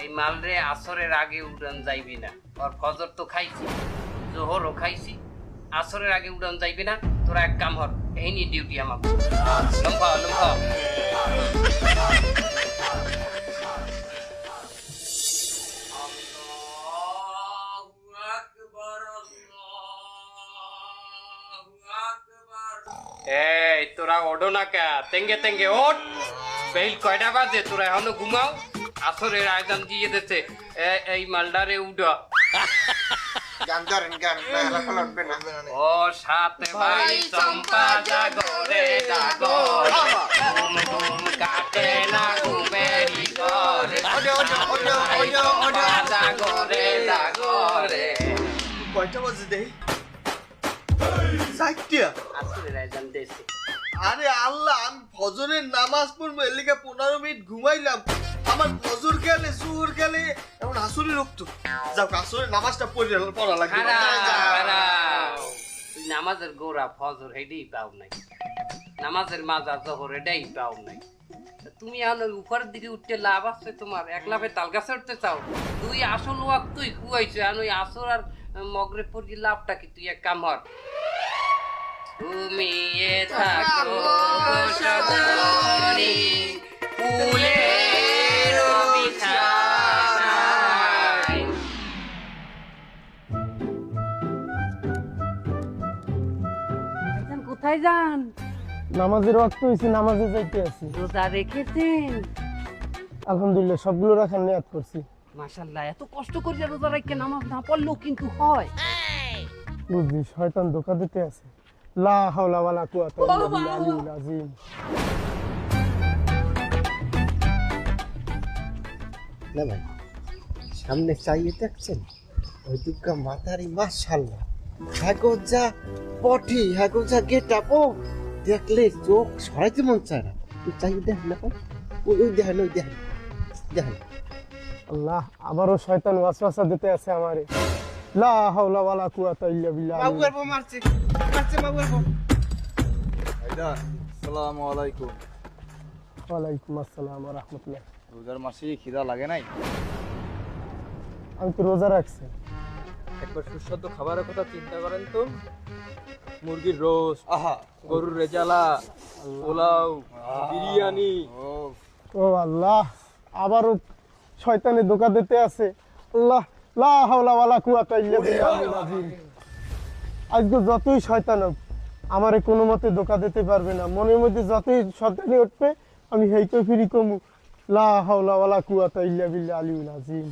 এই মালরে আসরের আগে উড়ান যাইবি না। আর ফজর তো খাইছি, জোহরও খাইছি, আসরের আগে উড়ান যাইবি না। তোরা এক কাম হর, এই নিয়ে ডিউটি আমাকে লম্বা লম্বা। এই তোরা ওঠো না কে? তেঙ্গে তেঙ্গে ওঠ। বেল কয়টা বাজে? তোরা এখনো ঘুমাও? আসরের আয়োজন দিয়ে দিতে। এই মালডারে উঠো। গান ধরেন, গান মেলা ফলবে না। ও সাথে ভাই চম্পা জাগরে জাগো, ঘুম ঘুম কাটে না ঘুমেরি ঘরে, জাগরে জাগরে। কয়টা বাজে দেই? 4টা। আসরের আয়োজন দিয়েছে। আরে আল্লাহ, আমি ফজরের নামাজ পড়বো এর লিগে 15 মিনিট ঘুমাইলাম। আমার ফজর গেলে সুর গেলে এখন আসরে রক্ত। যাও আসরের নামাজটা পড়া লাগবে। তুই নামাজের গোড়া ফজর হেডেই পাও নাই, নামাজের মাজা জহর এটাই পাও নাই। তুমি এখন ওই উপরের দিকে উঠতে লাভ আছে তোমার? এক লাভে তাল গাছে উঠতে চাও? তুই আসল ওয়াক তুই কুয়াইছো, এখন ওই আসর আর মগরে পড়ি লাভটা কি? তুই এক কাম হর, ঘুমিয়ে থাকো সদরি ফুলের বিছানায়। কোথায় যান? নামাজের ওয়াক্ত হয়েছে, নামাজে যাইতে আছি। রোজা রেখেছেন? আলহামদুলিল্লাহ সবগুলো রাখার নিয়াত করছি। মাশাআল্লাহ, এত কষ্ট করে রোজা রেখে নামাজ না পড়লেও কিন্তু হয়। বুঝলি শয়তান ধোঁকা দিতে আছে। লা হাওলা ওয়ালা কুওয়াতা ইল্লা বিল্লাহিল আযীম। না ভাই, সামনে চাইয়ে দেখছেন ওই দুর্গা মাতারি, মাশাআল্লাহ। হ্যাগো যা পটি, হ্যাগো যা গেটআপ, ও দেখলে চোখ সরাইতে মন চায় না। তুই চাইয়ে দেখ না, ওই দেখেন, ওই দেখেন দেখেন। আল্লাহ, আবারও শয়তান ওয়াসওয়াসা দিতে আছে আমারে। লা হাওলা ওয়ালা কুওয়াতা ইল্লা বিল্লাহ। মারছে মারছে মারবো। ভাইজান আসসালামু আলাইকুম। ওয়ালাইকুম আসসালাম ওয়া রাহমাতুল্লাহ। রোজার মাসে খিদা লাগে নাই? আমি তো রোজা রাখছি। একবার সুস্বাদু খাবারের কথা চিন্তা করেন তো। মুরগির রোস্ট, গরুর রেজালা, পোলাও, বিরিয়ানি। ও আল্লাহ, আবারও শয়তানে ধোঁকা দিতে আছে। আল্লাহ, লা হাওলা ওয়ালা কুওয়াতা ইল্লা বিল্লাহিল আযীম। আজকে যতই শয়তান হোক আমারে কোনো মতে ধোঁকা দিতে পারবে না। মনের মধ্যে যতই শয়তানি উঠবে আমি হেইকে ফিরি কমু, লা হাওলা ওয়ালা কুওয়াতা ইল্লা বিল্লাহিল আযীম।